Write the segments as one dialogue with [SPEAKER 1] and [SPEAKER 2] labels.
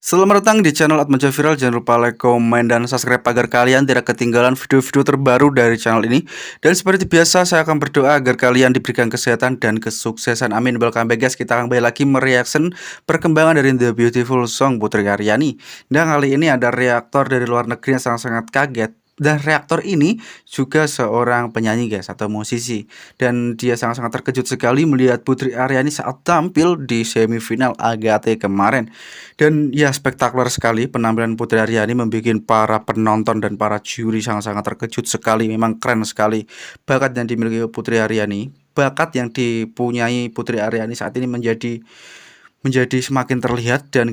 [SPEAKER 1] Selamat datang di channel Atmaja Viral. Jangan lupa like, komen, dan subscribe agar kalian tidak ketinggalan video-video terbaru dari channel ini. Dan seperti biasa, saya akan berdoa agar kalian diberikan kesehatan dan kesuksesan. Amin. Welcome back guys, kita akan kembali lagi mereaction perkembangan dari The Beautiful Song Putri Ariani. Dan kali ini ada reaktor dari luar negeri yang sangat-sangat kaget. Dan reaktor ini juga seorang penyanyi guys, atau musisi. Dan dia sangat-sangat terkejut sekali melihat Putri Ariani saat tampil di semifinal AGT kemarin. Dan ya, spektakuler sekali penampilan Putri Ariani, membuat para penonton dan para juri sangat-sangat terkejut sekali. Memang keren sekali bakat yang dimiliki Putri Ariani. Bakat yang dipunyai Putri Ariani saat ini menjadi semakin terlihat, dan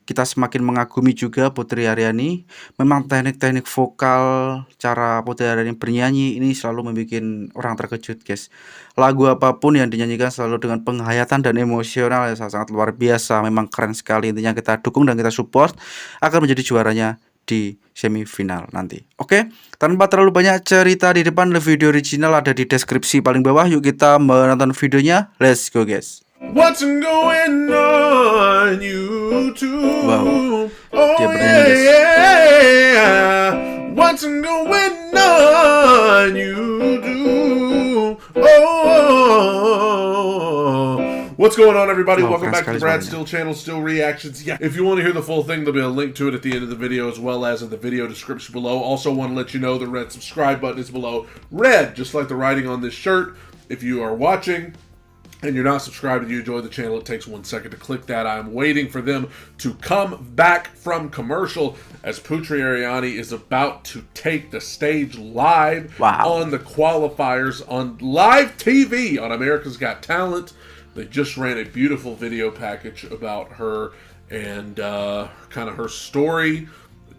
[SPEAKER 1] kita semakin mengagumi juga Putri Ariani. Memang teknik-teknik vokal, cara Putri Ariani bernyanyi ini selalu membuat orang terkejut guys. Lagu apapun yang dinyanyikan selalu dengan penghayatan dan emosional yang sangat luar biasa. Memang keren sekali. Intinya kita dukung dan kita support agar menjadi juaranya di semifinal nanti. Oke, tanpa terlalu banyak cerita di depan, video original ada di deskripsi paling bawah. Yuk kita menonton videonya. Let's go guys.
[SPEAKER 2] What's going on YouTube?
[SPEAKER 1] Wow.
[SPEAKER 2] Oh yeah. What's going on YouTube? Oh. What's going on, everybody? Welcome back to the Brad Still channel, Still Reactions. Yeah, if you want to hear the full thing, there'll be a link to it at the end of the video, as well as in the video description below. Also want to let you know the red subscribe button is below. Red, just like the writing on this shirt. If you are watching and you're not subscribed and you enjoy the channel, it takes 1 second to click that. I'm waiting for them to come back from commercial, as Putri Ariani is about to take the stage live on the qualifiers on live TV on America's Got Talent. They just ran a beautiful video package about her and kind of her story,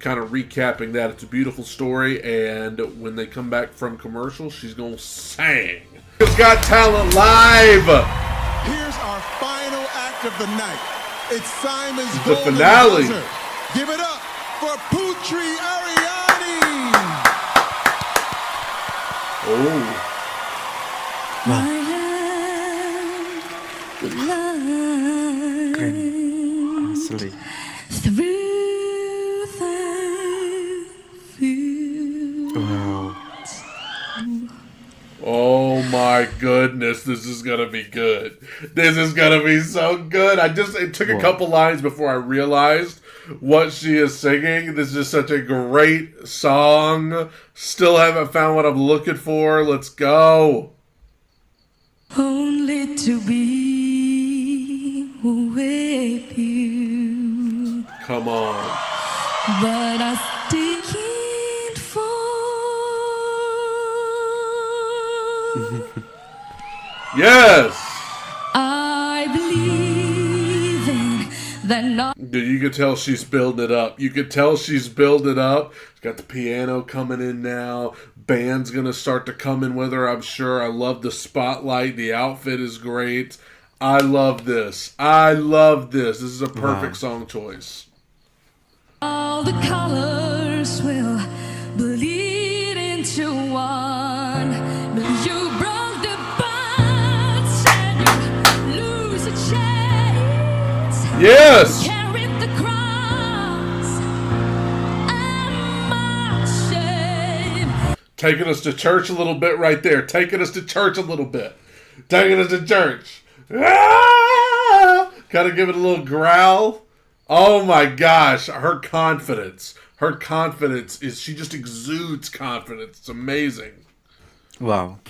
[SPEAKER 2] kind of recapping that. It's a beautiful story, and when they come back from commercial, she's gonna sing. It's Got Talent live.
[SPEAKER 3] Here's our final act of the night. It's Simon's
[SPEAKER 2] the finale.
[SPEAKER 3] Buzzer. Give it up for Putri Ariani.
[SPEAKER 2] Oh.
[SPEAKER 1] Wow. Asli. Wow.
[SPEAKER 2] Oh my goodness, this is gonna be good. This is gonna be so good. It took a couple lines before I realized what she is singing. This is such a great song. Still haven't found what I'm looking for. Let's go.
[SPEAKER 4] Only to be with you.
[SPEAKER 2] Come on.
[SPEAKER 4] But I still can't fall.
[SPEAKER 2] Yes.
[SPEAKER 4] I believe in that not.
[SPEAKER 2] Dude, you can tell she's building it up. You can tell she's building it up. She's got the piano coming in now. Band's gonna start to come in with her, I'm sure. I love the spotlight. The outfit is great. I love this. I love this. This is a perfect song choice.
[SPEAKER 4] All the colors will bleed into one. But you broke the bonds and you lose a chance.
[SPEAKER 2] Yes.
[SPEAKER 4] Carry the cross and my shame.
[SPEAKER 2] Taking us to church a little bit right there. Taking us to church a little bit. Taking us to church. Ah! Gotta give it a little growl. Oh my gosh, her confidence. Her confidence is, she just exudes confidence. It's amazing.
[SPEAKER 1] Wow.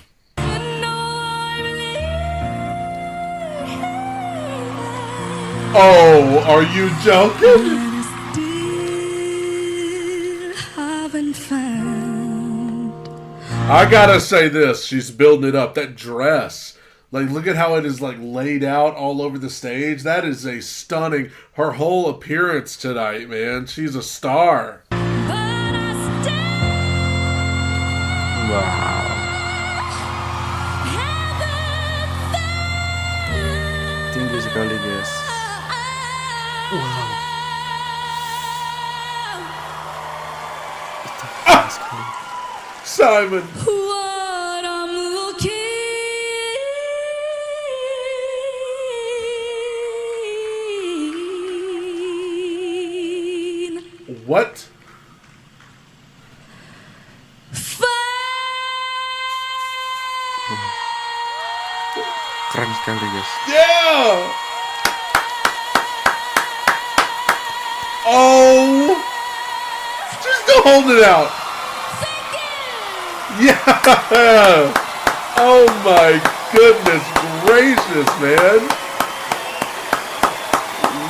[SPEAKER 2] Oh, are you joking? I gotta say this, she's building it up. That dress, like, look at how it is, like, laid out all over the stage. That is a stunning, her whole appearance tonight, man. She's a star.
[SPEAKER 1] Wow. Tinggi sekali guys. Wow. Itu keren sekali.
[SPEAKER 2] Simon.
[SPEAKER 4] What I'm looking
[SPEAKER 2] What?
[SPEAKER 1] Keren sekali guys.
[SPEAKER 2] Yeah! Oh! She's still holding it out. Yeah! Oh my goodness gracious, man.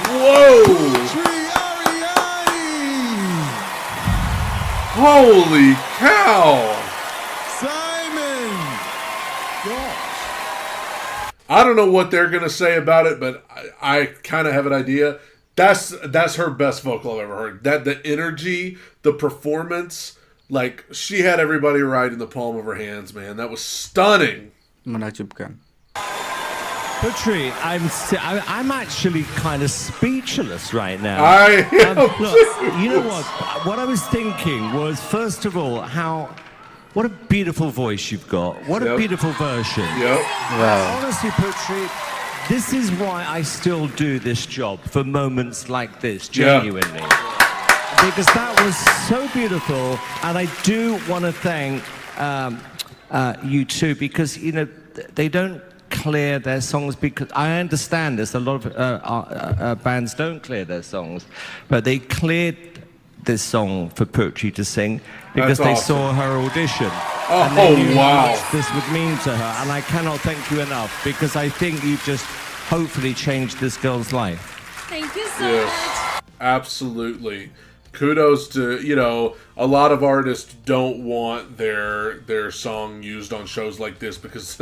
[SPEAKER 2] Whoa!
[SPEAKER 3] Putri Ariani!
[SPEAKER 2] Holy cow!
[SPEAKER 3] Simon! Gosh.
[SPEAKER 2] I don't know what they're gonna say about it, but I kind of have an idea. That's her best vocal I've ever heard. That the energy, the performance, like she had everybody right in the palm of her hands, man. That was stunning.
[SPEAKER 1] Menakjubkan.
[SPEAKER 5] Putri, I'm actually kind of speechless right now.
[SPEAKER 2] I am
[SPEAKER 5] Look,
[SPEAKER 2] too.
[SPEAKER 5] you know what? What I was thinking was, first of all, what a beautiful voice you've got. What a
[SPEAKER 2] Yep.
[SPEAKER 5] beautiful version.
[SPEAKER 2] Yep.
[SPEAKER 1] Wow.
[SPEAKER 5] Honestly, Putri, this is why I still do this job, for moments like this,
[SPEAKER 2] Yeah.
[SPEAKER 5] genuinely. Because that was so beautiful, and I do want to thank you too, because they don't clear their songs, because I understand there's a lot of bands don't clear their songs, but they cleared this song for Putri to sing because
[SPEAKER 2] That's
[SPEAKER 5] they
[SPEAKER 2] awesome.
[SPEAKER 5] saw her audition.
[SPEAKER 2] Oh,
[SPEAKER 5] And they knew how
[SPEAKER 2] wow.
[SPEAKER 5] much this would mean to her, and I cannot thank you enough, because I think you just hopefully changed this girl's life.
[SPEAKER 4] Thank you so
[SPEAKER 2] Yes.
[SPEAKER 4] much.
[SPEAKER 2] Absolutely. Kudos to, a lot of artists don't want their song used on shows like this because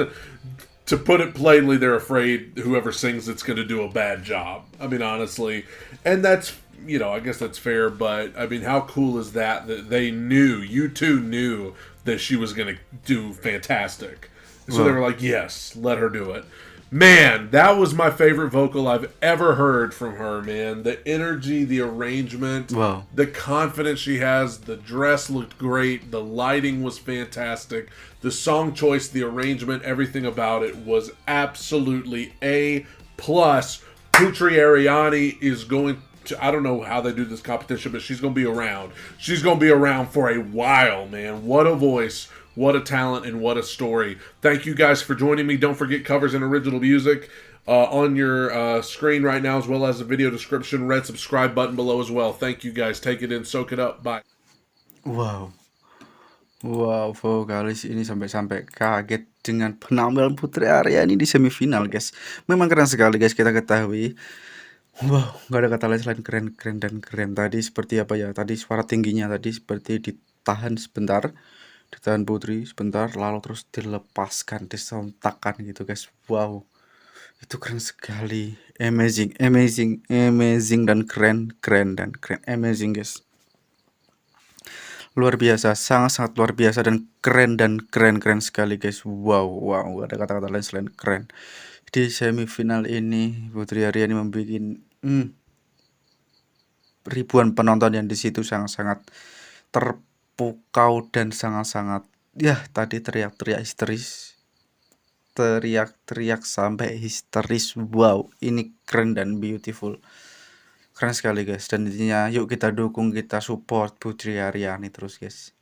[SPEAKER 2] to put it plainly, they're afraid whoever sings it's going to do a bad job. I mean, honestly. And that's, I guess that's fair, but I mean, how cool is that they knew, you two knew that she was going to do fantastic. So they were like, yes, let her do it. Man, that was my favorite vocal I've ever heard from her, man. The energy, the arrangement,
[SPEAKER 1] Wow.
[SPEAKER 2] the confidence she has, the dress looked great, the lighting was fantastic, the song choice, the arrangement, everything about it was absolutely A+. Putri Ariani is going to, I don't know how they do this competition, but she's going to be around. She's going to be around for a while, man. What a voice. What a talent and what a story. Thank you guys for joining me. Don't forget covers and original music on your screen right now, as well as the video description. Red subscribe button below as well. Thank you guys. Take it in. Soak it up. Bye.
[SPEAKER 1] Wow. Wow, vokalis ini sampai kaget dengan penampilan Putri Ariani di semifinal, guys. Memang keren sekali, guys, kita ketahui. Wow, nggak ada kata lain selain keren dan keren. Tadi seperti apa ya? Tadi suara tingginya tadi seperti ditahan sebentar. Ditahan Putri sebentar, lalu terus dilepaskan, disontakan gitu, guys. Wow, itu keren sekali. Amazing dan keren. Amazing, guys. Luar biasa, sangat luar biasa dan keren sekali, guys. Wow, gak ada kata-kata lain selain keren. Di semifinal ini Putri Ariani membuat ribuan penonton yang di situ sangat terpukau dan sangat tadi teriak sampai histeris. Wow, ini keren dan beautiful. Keren sekali, guys. Dan intinya yuk kita dukung, kita support Putri Ariani terus, guys.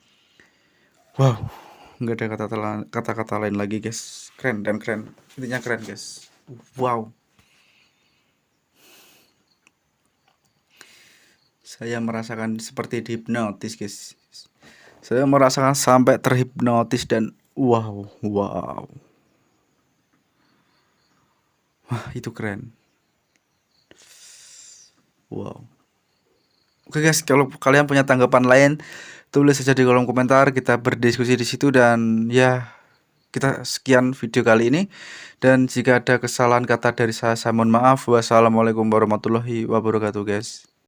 [SPEAKER 1] Wow, nggak ada kata-kata lain lagi, guys. Keren. Intinya keren, guys. Wow. Saya merasakan seperti dihipnotis, guys. Saya merasakan sampai terhipnotis dan wow. Wah, itu keren. Wow. Oke, guys, kalau kalian punya tanggapan lain, tulis saja di kolom komentar, kita berdiskusi di situ. Dan ya, kita sekian video kali ini. Dan jika ada kesalahan kata dari saya mohon maaf. Wassalamualaikum warahmatullahi wabarakatuh, guys.